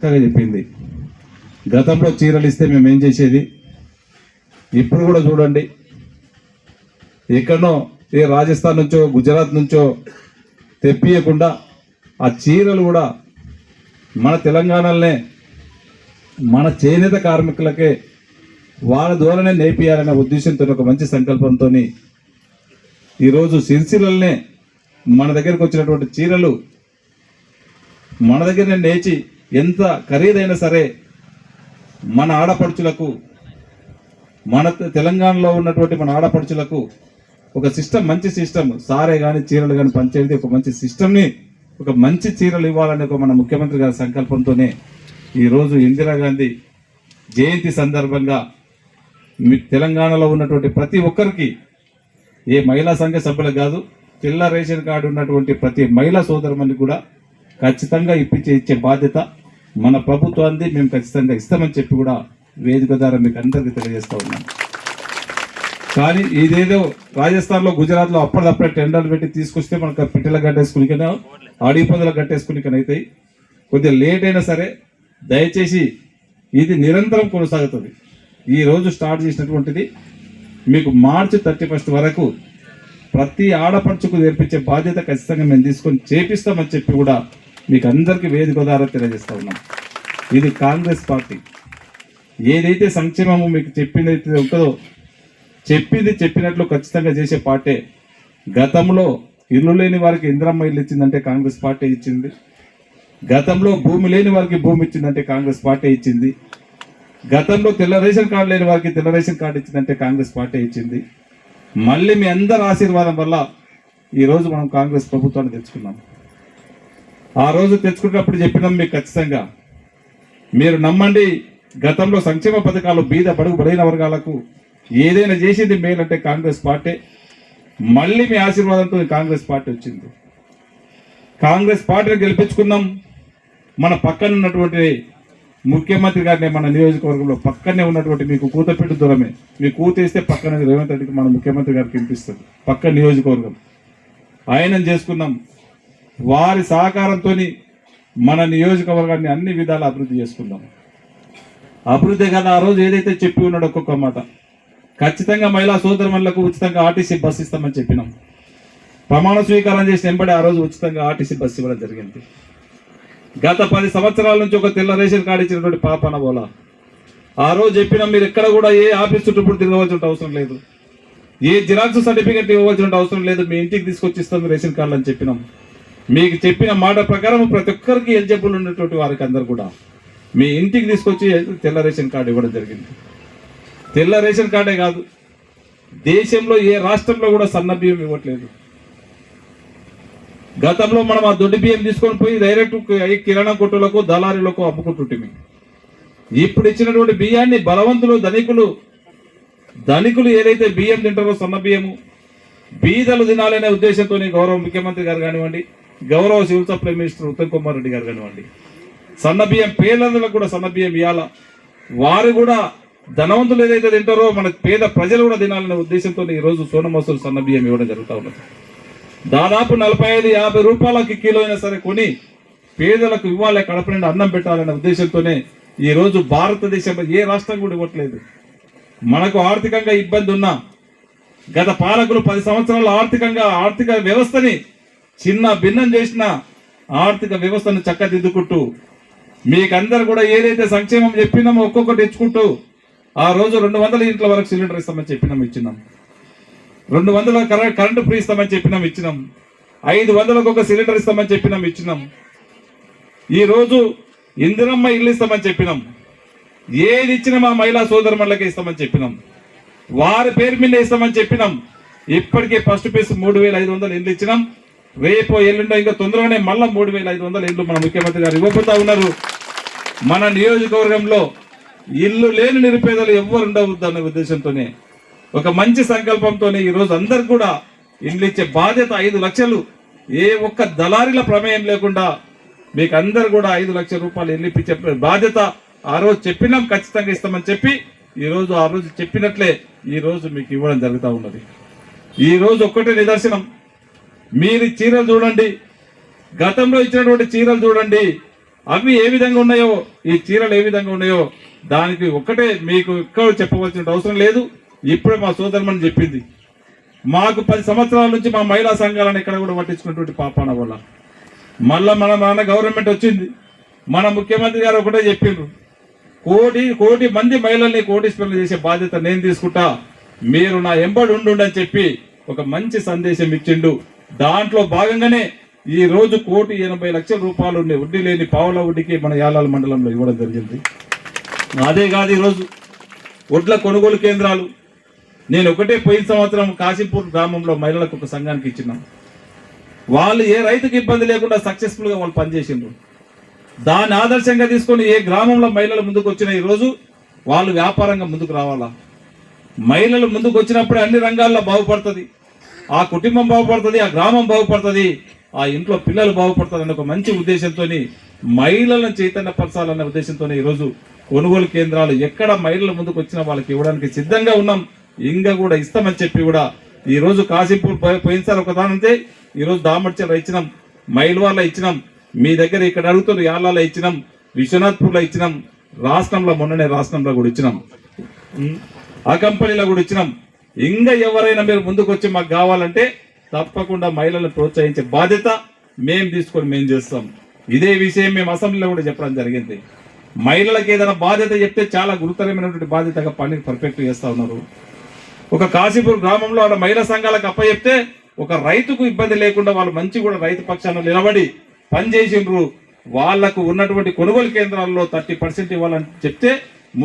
చెప్పింది. గతంలో చీరలు ఇస్తే మేము ఏం చేసేది, ఇప్పుడు కూడా చూడండి, ఎక్కడనో ఏ రాజస్థాన్ నుంచో గుజరాత్ నుంచో తెప్పియకుండా ఆ చీరలు కూడా మన తెలంగాణలోనే మన చేనేత కార్మికులకే వాళ్ళ ద్వారానే నేర్పియాలనే ఉద్దేశంతో ఒక మంచి సంకల్పంతో ఈరోజు సిరిసిల్లనే మన దగ్గరకు వచ్చినటువంటి చీరలు మన దగ్గరనే నేర్చి ఎంత ఖరీదైనా సరే మన ఆడపడుచులకు, మన తెలంగాణలో ఉన్నటువంటి మన ఆడపడుచులకు ఒక సిస్టమ్, మంచి సిస్టమ్, సారే కానీ చీరలు కానీ పంచేది ఒక మంచి సిస్టమ్ని, ఒక మంచి చీరలు ఇవ్వాలనే ఒక మన ముఖ్యమంత్రి గారి సంకల్పంతోనే ఈరోజు ఇందిరాగాంధీ జయంతి సందర్భంగా తెలంగాణలో ఉన్నటువంటి ప్రతి ఒక్కరికి, ఏ మహిళా సంఘ సభ్యులకు కాదు, తెల్ల రేషన్ కార్డు ఉన్నటువంటి ప్రతి మహిళా సోదరుమణికి కూడా ఖచ్చితంగా ఇచ్చే బాధ్యత మన ప్రభుత్వాన్ని మేము ఖచ్చితంగా ఇస్తామని చెప్పి కూడా వేదిక ద్వారా మీకు అందరికీ తెలియజేస్తూ ఉన్నాం. కానీ ఇదేదో రాజస్థాన్లో, గుజరాత్లో అప్పటిదప్పుడే టెండర్లు పెట్టి తీసుకొస్తే మనకు పిట్టెల కట్టేసుకునికైనా, అడవి పందులు కట్టేసుకునికనైతే కొద్దిగా లేట్ అయినా సరే దయచేసి ఇది నిరంతరం కొనసాగుతుంది. ఈరోజు స్టార్ట్ చేసినటువంటిది మీకు మార్చి 31 వరకు ప్రతి ఆడపడుచుకు నేర్పించే బాధ్యత ఖచ్చితంగా మేము తీసుకొని చేపిస్తామని చెప్పి కూడా మీకు అందరికీ వేదిక ద్వారా తెలియజేస్తూ ఉన్నాం. ఇది కాంగ్రెస్ పార్టీ ఏదైతే సంక్షేమము మీకు చెప్పింది ఉంటుందో చెప్పింది చెప్పినట్లు ఖచ్చితంగా చేసే పార్టీ. గతంలో ఇల్లు లేని వారికి ఇందిరమ్మ ఇల్లు ఇచ్చిందంటే కాంగ్రెస్ పార్టీ ఇచ్చింది. గతంలో భూమి లేని వారికి భూమి ఇచ్చిందంటే కాంగ్రెస్ పార్టీ ఇచ్చింది. గతంలో తెల్ల రేషన్ కార్డు లేని వారికి తెల్ల రేషన్ కార్డు ఇచ్చిందంటే కాంగ్రెస్ పార్టీ ఇచ్చింది. మళ్ళీ మీ అందరి ఆశీర్వాదం వల్ల ఈరోజు మనం కాంగ్రెస్ ప్రభుత్వాన్ని తెచ్చుకున్నాం. ఆ రోజు తెచ్చుకున్నప్పుడు చెప్పినాం మీకు, ఖచ్చితంగా మీరు నమ్మండి, గతంలో సంక్షేమ పథకాలు బీద బడుగు బలైన వర్గాలకు ఏదైనా చేసింది మేలంటే కాంగ్రెస్ పార్టీ. మళ్ళీ మీ ఆశీర్వాదంతో కాంగ్రెస్ పార్టీ వచ్చింది. కాంగ్రెస్ పార్టీని గెలిపించుకున్నాం. మన పక్కన ఉన్నటువంటి ముఖ్యమంత్రి గారిని, మన నియోజకవర్గంలో పక్కనే ఉన్నటువంటి మీకు కూతపెట్టు దూరమే, మీ కూతేస్తే పక్కన రేవంత్ రెడ్డికి మన ముఖ్యమంత్రి గారికి వినిపిస్తుంది, పక్క నియోజకవర్గం ఆయనను చేసుకున్నాం. వారి సహకారంతో మన నియోజకవర్గాన్ని అన్ని విధాలు అభివృద్ధి చేసుకుందాం. అభివృద్ధి కదా ఆ రోజు ఏదైతే చెప్పి ఉన్నాడో ఒక్కొక్క మాట, ఖచ్చితంగా మహిళా సోదరులకు ఉచితంగా ఆర్టీసీ బస్సు ఇస్తామని చెప్పినాం. ప్రమాణ స్వీకారం చేసిన వెంబడి ఆ రోజు ఉచితంగా ఆర్టీసీ బస్సు ఇవ్వడం జరిగింది. గత 10 సంవత్సరాల నుంచి ఒక తెల్ల రేషన్ కార్డు ఇచ్చినటువంటి పాపన బోలా ఆ రోజు చెప్పినాం, మీరు ఎక్కడ కూడా ఏ ఆఫీస్ చుట్టూ తిరగవలసిన అవసరం లేదు, ఏ జిరాక్స్ సర్టిఫికెట్ ఇవ్వవలసిన అవసరం లేదు, మీ ఇంటికి తీసుకొచ్చి ఇస్తాం రేషన్ కార్డులు అని చెప్పినాం. మీకు చెప్పిన మాట ప్రకారం ప్రతి ఒక్కరికి ఎలిజిబుల్ ఉన్నటువంటి వారికి అందరు కూడా మీ ఇంటికి తీసుకొచ్చి తెల్ల రేషన్ కార్డు ఇవ్వడం జరిగింది. తెల్ల రేషన్ కార్డే కాదు, దేశంలో ఏ రాష్ట్రంలో కూడా సన్న బియ్యం ఇవ్వట్లేదు. గతంలో మనం ఆ దొడ్డి బియ్యం తీసుకొని పోయి డైరెక్ట్ కిరాణా కొట్టులకు, దళారీలకు అమ్ముకుంటుంటే, ఇప్పుడు ఇచ్చినటువంటి బియ్యాన్ని బలవంతులు, ధనికులు ఏదైతే బియ్యం తింటారో సన్న బియ్యము, బీదలు తినాలనే ఉద్దేశంతో గౌరవ ముఖ్యమంత్రి గారు కానివ్వండి, గౌరవ civil supply minister Uttam Kumar Reddy గారు కానివ్వండి, సన్న బియ్యం పేదలకు కూడా సన్న బియ్యం ఇవ్వాలా, వారు కూడా ధనవంతులు ఏదైతే తింటారో మన పేద ప్రజలు కూడా తినాలనే ఉద్దేశంతో ఈరోజు సోనా మసూరి సన్న బియ్యం ఇవ్వడం జరుగుతూ ఉన్నది. దాదాపు 45-50 రూపాయలకి కిలో అయినా సరే కొని పేదలకు ఇవ్వాలి, కడప నిండా అన్నం పెట్టాలనే ఉద్దేశంతోనే ఈరోజు భారతదేశంలో ఏ రాష్ట్రం కూడా ఇవ్వట్లేదు. మనకు ఆర్థికంగా ఇబ్బంది ఉన్నా గత పాలకులు 10 సంవత్సరాల ఆర్థిక వ్యవస్థని చిన్న భిన్నం చేసిన ఆర్థిక వ్యవస్థను చక్కదిద్దుకుంటూ మీకందరు కూడా ఏదైతే సంక్షేమం చెప్పినామో ఒక్కొక్కటి తెచ్చుకుంటూ ఆ రోజు 200 ఇంట్ల వరకు సిలిండర్ ఇస్తామని చెప్పినాం, ఇచ్చినాం. 200 కరెంటు ఫ్రీ ఇస్తామని చెప్పినాం, ఇచ్చినాం. 500కు ఒక సిలిండర్ ఇస్తామని చెప్పినాం, ఇచ్చినాం. ఈరోజు ఇందిరమ్మ ఇల్లు ఇస్తామని చెప్పినాం. ఏది ఇచ్చినా మా మహిళా సోదరుమణులకే ఇస్తామని చెప్పినాం, వారి పేరు మీద ఇస్తామని చెప్పినాం. ఇప్పటికే ఫస్ట్ ఫేజ్ 3500 ఇండ్లు ఇచ్చినాం. రేపు ఎల్లుండో ఇంకా తొందరగానే మళ్ళా 3500 ఇండ్లు మన ముఖ్యమంత్రి గారు ఇవ్వబోతా ఉన్నారు. మన నియోజకవర్గంలో ఇల్లు లేని నిరుపేదలు ఎవ్వరు ఉండవద్దు అనే ఉద్దేశంతోనే, ఒక మంచి సంకల్పంతోనే ఈరోజు అందరు కూడా ఇండ్లు ఇచ్చే బాధ్యత 5 లక్షలు, ఏ ఒక్క దళారీల ప్రమేయం లేకుండా మీకు అందరు కూడా 5 లక్షల రూపాయలు ఇల్లు ఇప్పించే బాధ్యత ఆ రోజు చెప్పినాం, ఖచ్చితంగా ఇస్తామని చెప్పి ఈరోజు ఆ రోజు చెప్పినట్లే ఈరోజు మీకు ఇవ్వడం జరుగుతూ ఉన్నది. ఈరోజు ఒక్కటే నిదర్శనం, మీరు చీరలు చూడండి, గతంలో ఇచ్చినటువంటి చీరలు చూడండి, అవి ఏ విధంగా ఉన్నాయో, ఈ చీరలు ఏ విధంగా ఉన్నాయో దానికి ఒక్కటే మీకు ఎక్కడ చెప్పవలసిన అవసరం లేదు. ఇప్పుడే మా సోదరుమని చెప్పింది. మాకు 10 సంవత్సరాల నుంచి మా మహిళా సంఘాలను ఎక్కడ కూడా పట్టించుకున్నటువంటి పాపాన వల్ల మళ్ళా మన గవర్నమెంట్ వచ్చింది. మన ముఖ్యమంత్రి గారు ఒకటే చెప్పిండ్రు, కోటి మంది మహిళల్ని కోటీశ్వరులు చేసే బాధ్యత నేను తీసుకుంటా, మీరు నా ఎంబడి ఉండుండని చెప్పి ఒక మంచి సందేశం ఇచ్చిండు. దాంట్లో భాగంగానే ఈ రోజు 1,80,00,000 రూపాయలు వడ్డీ లేని పావుల వడ్డీకి మన యాలాల మండలంలో ఇవ్వడం జరిగింది. అదే కాదు, ఈరోజు వడ్ల కొనుగోలు కేంద్రాలు నేను ఒకటే పోయిన సంవత్సరం కాశీపూర్ గ్రామంలో మహిళలకు ఒక సంఘానికి ఇచ్చినాం. వాళ్ళు ఏ రైతుకి ఇబ్బంది లేకుండా సక్సెస్ఫుల్గా వాళ్ళు పనిచేసిండ్రు. దాన్ని ఆదర్శంగా తీసుకొని ఏ గ్రామంలో మహిళలు ముందుకు వచ్చినా ఈరోజు వాళ్ళు వ్యాపారంగా ముందుకు రావాలా. మహిళలు ముందుకు వచ్చినప్పుడే అన్ని రంగాల్లో బాగుపడుతుంది, ఆ కుటుంబం బాగుపడుతుంది, ఆ గ్రామం బాగుపడుతుంది, ఆ ఇంట్లో పిల్లలు బాగుపడుతుంది అనే ఒక మంచి ఉద్దేశంతో మహిళలను చైతన్యపరచాలనే ఉద్దేశంతో ఈరోజు కొనుగోలు కేంద్రాలు ఎక్కడ మహిళలు ముందుకు వచ్చినా వాళ్ళకి ఇవ్వడానికి సిద్ధంగా ఉన్నాం. ఇంకా కూడా ఇస్తామని చెప్పి కూడా ఈరోజు కాశీపూర్ పోయినసారి ఒకదానంతే, ఈరోజు దామర్చలో ఇచ్చినాం, మైల్వార్లో ఇచ్చినాం, మీ దగ్గర ఇక్కడ అడుగుతున్న యాలాలో ఇచ్చినాం, విశ్వనాథ్పూర్లో ఇచ్చినాం, రాష్ట్రంలో మొన్ననే రాష్ట్రంలో కూడా ఇచ్చినాం, ఆ కంపెనీలో కూడా ఇచ్చినాం. ఇంకా ఎవరైనా మీరు ముందుకు వచ్చి మాకు కావాలంటే తప్పకుండా మహిళలను ప్రోత్సహించే బాధ్యత మేము తీసుకొని మేము చేస్తాం. ఇదే విషయం మేము అసెంబ్లీలో కూడా చెప్పడం జరిగింది. మహిళలకు ఏదైనా బాధ్యత చెప్తే చాలా గురుతరమైనటువంటి బాధ్యతగా పని పర్ఫెక్ట్ చేస్తా ఉన్నారు. ఒక కాశీపూర్ గ్రామంలో ఆడ మహిళా సంఘాలకు అప్పచెప్తే ఒక రైతుకు ఇబ్బంది లేకుండా వాళ్ళు మంచి కూడా రైతు పక్షాన నిలబడి పనిచేసిండ్రు. వాళ్లకు ఉన్నటువంటి కొనుగోలు కేంద్రాల్లో 30% ఇవ్వాలని చెప్తే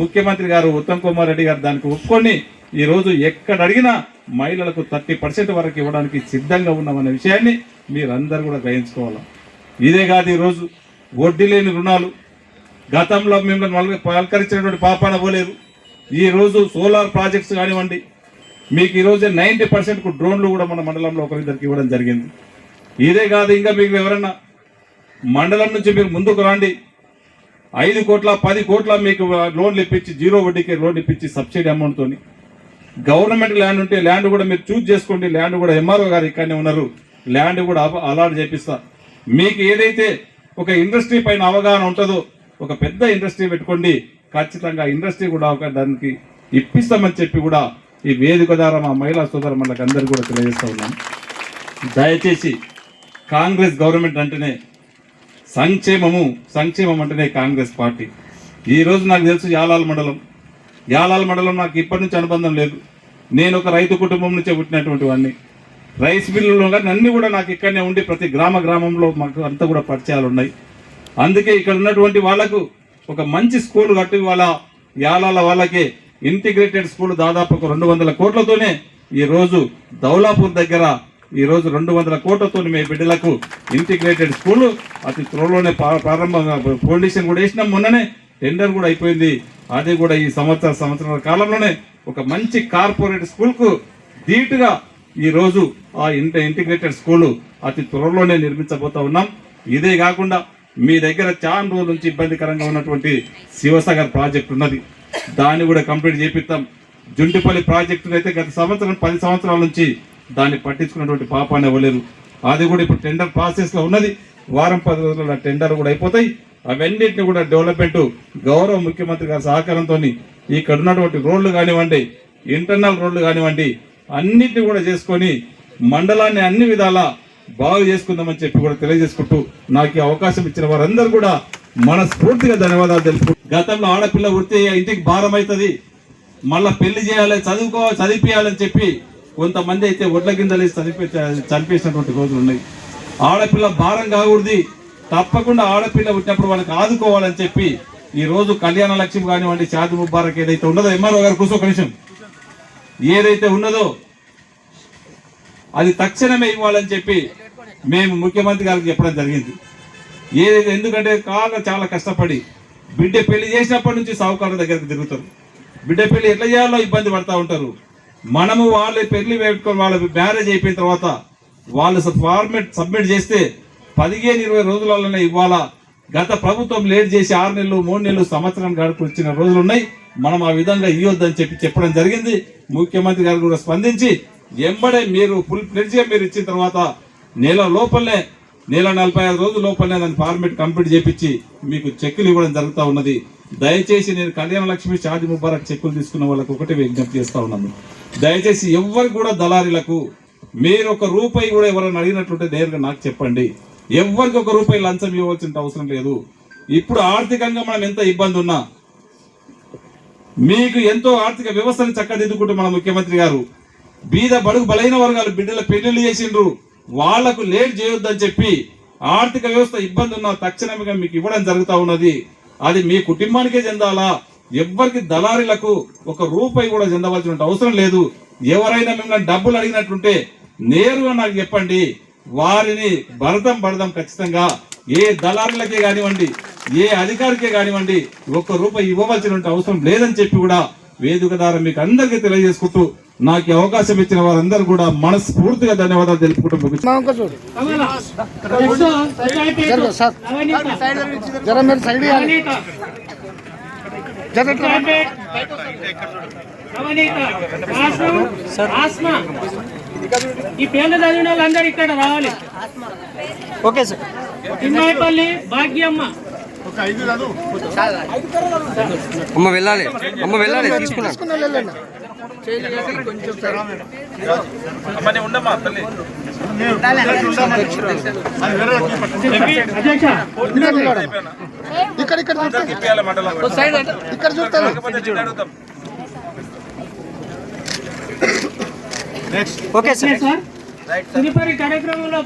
ముఖ్యమంత్రి గారు ఉత్తమ్ కుమార్ రెడ్డి గారు దానికి ఒప్పుకొని ఈ రోజు ఎక్కడ అడిగినా మహిళలకు 30% వరకు ఇవ్వడానికి సిద్ధంగా ఉన్నామనే విషయాన్ని మీరందరూ కూడా గ్రహించుకోవాలి. ఇదే కాదు, ఈరోజు వడ్డీ లేని రుణాలు గతంలో మిమ్మల్ని పలకరించినటువంటి పాపాన పోలేరు. ఈ రోజు సోలార్ ప్రాజెక్ట్స్ కానివ్వండి, మీకు ఈరోజు 90% డ్రోన్లు కూడా మన మండలంలో ఒకరిద్దరికి ఇవ్వడం జరిగింది. ఇదే కాదు, ఇంకా మీకు ఎవరన్నా మండలం నుంచి మీరు ముందుకు రండి, 5 కోట్ల 10 కోట్ల మీకు లోన్లు ఇప్పించి, 0 వడ్డీకి లోన్ ఇప్పించి సబ్సిడీ అమౌంట్తో గవర్నమెంట్ ల్యాండ్ ఉంటే ల్యాండ్ కూడా మీరు చూజ్ చేసుకోండి. ల్యాండ్ కూడా ఎంఆర్ఓ గారు ఇక్కడనే ఉన్నారు, ల్యాండ్ కూడా అలాట్ చేపిస్తా. మీకు ఏదైతే ఒక ఇండస్ట్రీ పైన అవగాహన ఉంటుందో ఒక పెద్ద ఇండస్ట్రీ పెట్టుకోండి, ఖచ్చితంగా ఇండస్ట్రీ కూడా ఒక దానికి ఇప్పిస్తామని చెప్పి కూడా ఈ వేదిక ద్వారా మా మహిళా సోదరులకు అందరికీ కూడా తెలియజేస్తా ఉన్నాం. దయచేసి కాంగ్రెస్ గవర్నమెంట్ అంటేనే సంక్షేమం అంటేనే కాంగ్రెస్ పార్టీ. ఈరోజు నాకు తెలుసు యాలాల మండలం నాకు ఇప్పటి నుంచి అనుబంధం లేదు. నేను ఒక రైతు కుటుంబం నుంచే పుట్టినటువంటి వాడిని. రైస్ మిల్లులో కానీ అన్నీ కూడా నాకు ఇక్కడనే ఉండి ప్రతి గ్రామంలో మాకు అంతా కూడా పరిచయాలు ఉన్నాయి. అందుకే ఇక్కడ ఉన్నటువంటి వాళ్ళకు ఒక మంచి స్కూల్ కట్టి వాళ్ళ యాలాల వాళ్ళకి ఇంటిగ్రేటెడ్ స్కూల్ దాదాపు 200 కోట్లతోనే ఈరోజు దౌలాపూర్ దగ్గర ఈరోజు 200 కోట్లతో మీ బిడ్డలకు ఇంటిగ్రేటెడ్ స్కూల్ అతి త్వరలోనే ప్రారంభంగా ఫౌండేషన్ కూడా వేసినాం. మొన్ననే టెండర్ కూడా అయిపోయింది. అది కూడా ఈ సంవత్సరాల కాలంలోనే ఒక మంచి కార్పొరేట్ స్కూల్కు ధీటుగా ఈరోజు ఆ ఇంటిగ్రేటెడ్ స్కూలు అతి త్వరలోనే నిర్మించబోతా ఉన్నాం. ఇదే కాకుండా మీ దగ్గర చాలా రోజుల నుంచి ఇబ్బందికరంగా ఉన్నటువంటి శివసాగర్ ప్రాజెక్ట్ ఉన్నది, దాన్ని కూడా కంప్లీట్ చేపిస్తాం. జుంటిపల్లి ప్రాజెక్టు అయితే గత 10 సంవత్సరాల నుంచి దాన్ని పట్టించుకున్నటువంటి పాపాన్ని ఇవ్వలేరు. అది కూడా ఇప్పుడు టెండర్ ప్రాసెస్లో ఉన్నది. వారం 10 రోజుల టెండర్ కూడా అయిపోతాయి. అవన్నింటినీ కూడా డెవలప్మెంట్ గౌరవ ముఖ్యమంత్రి గారి సహకారంతో ఇక్కడ ఉన్నటువంటి రోడ్లు కానివ్వండి, ఇంటర్నల్ రోడ్లు కానివ్వండి, అన్నింటినీ కూడా చేసుకొని మండలాన్ని అన్ని విధాలా బాగు చేసుకుందామని చెప్పి కూడా తెలియజేసుకుంటూ నాకు అవకాశం ఇచ్చిన వారందరూ కూడా మనస్ఫూర్తిగా ధన్యవాదాలు తెలుపుకుంటూ, గతంలో ఆడపిల్ల వృత్తి ఇంటికి భారం అవుతుంది, మళ్ళీ పెళ్లి చేయాలి, చదివిపియాలని చెప్పి కొంతమంది అయితే ఒడ్ల కిందలు చనిపేసినటువంటి రోజులు ఉన్నాయి. ఆడపిల్ల భారం కాకూడదు, తప్పకుండా ఆడపిల్ల పుట్టినప్పుడు వాళ్ళకి ఆదుకోవాలని చెప్పి ఈ రోజు కళ్యాణ లక్ష్మి కానివ్వండి, షాదీ ముబారక్ ఏదైతే ఉన్నదో, ఎంఆర్ఓ గారు కూర్చో ఒక నిమిషం, ఏదైతే ఉన్నదో అది తక్షణమే ఇవ్వాలని చెప్పి మేము ముఖ్యమంత్రి గారికి చెప్పడం జరిగింది. ఏదైతే ఎందుకంటే చాలా కష్టపడి బిడ్డ పెళ్లి చేసినప్పటి నుంచి సావుకారుల దగ్గరికి తిరుగుతారు. బిడ్డ పెళ్లి ఎట్లా చేయాలో ఇబ్బంది పడతా ఉంటారు. మనము వాళ్ళ పెళ్లి పెట్టుకొని వాళ్ళ మ్యారేజ్ అయిపోయిన తర్వాత వాళ్ళు ఫార్మేట్ సబ్మిట్ చేస్తే 15-20 రోజులలోనే ఇవ్వాలా. గత ప్రభుత్వం లేట్ చేసి 6 నెలలు 3 నెలలు సంవత్సరం గడుపు వచ్చిన రోజులు ఉన్నాయి. మనం ఆ విధంగా ఇవ్వద్దని చెప్పడం జరిగింది. ముఖ్యమంత్రి గారు కూడా స్పందించి ఎంబడే మీరు ఫుల్ ఫ్లెడ్జ్గా మీరు ఇచ్చిన తర్వాత నెల లోపలనే నెల 45 రోజుల లోపలనే దాని ఫార్మేట్ కంప్లీట్ చేపించి మీకు చెక్కులు ఇవ్వడం జరుగుతూ ఉన్నది. దయచేసి నేను కళ్యాణ లక్ష్మి షాది ముబారక్ చెక్కులు తీసుకున్న వాళ్ళకు ఒకటి విజ్ఞప్తి చేస్తా ఉన్నాను. దయచేసి ఎవ్వరు కూడా దళారీలకు మీరు ఒక రూపాయి కూడా ఎవరైనా అడిగినట్లుంటే నేరుగా నాకు చెప్పండి. ఎవ్వరికి ఒక రూపాయి లంచం ఇవ్వాల్సిన అవసరం లేదు. ఇప్పుడు ఆర్థికంగా మనం ఎంత ఇబ్బంది ఉన్నా మీకు ఎంతో ఆర్థిక వ్యవస్థను చక్కదిద్దుకుంటూ మన ముఖ్యమంత్రి గారు బీద బడుగు బలైన వర్గాలు బిడ్డల పెళ్లిళ్ళు చేసిండ్రు. వాళ్లకు లేట్ చేయొద్దని చెప్పి ఆర్థిక వ్యవస్థ ఇబ్బంది ఉన్నా తక్షణంగా మీకు ఇవ్వడం జరుగుతూ ఉన్నది. అది మీ కుటుంబానికే చెందాలా, ఎవ్వరికి దళారీలకు ఒక రూపాయి కూడా చెందవలసిన అవసరం లేదు. ఎవరైనా మిమ్మల్ని డబ్బులు అడిగినట్లుంటే నేరుగా నాకు చెప్పండి. వారిని భరతం ఖచ్చితంగా ఏ దళారులకే కానివ్వండి, ఏ అధికారికే కానివ్వండి ఒక్క రూపాయి ఇవ్వవలసిన అవసరం లేదని చెప్పి కూడా వేదిక ద్వారా మీకు అందరికీ తెలియజేసుకుంటూ నాకు అవకాశం ఇచ్చిన వారందరూ కూడా మనస్ఫూర్తిగా ధన్యవాదాలు తెలుపుకుంటూ ఈ పేర్లు చదివిన వాళ్ళందరూ ఇక్కడ రావాలి. Okay sir. తిమ్మాయిపల్లి భాగ్యమ్మ అమ్మ వెళ్ళాలి తీసుకున్నా ఓకే సార్. తదుపరి కార్యక్రమంలో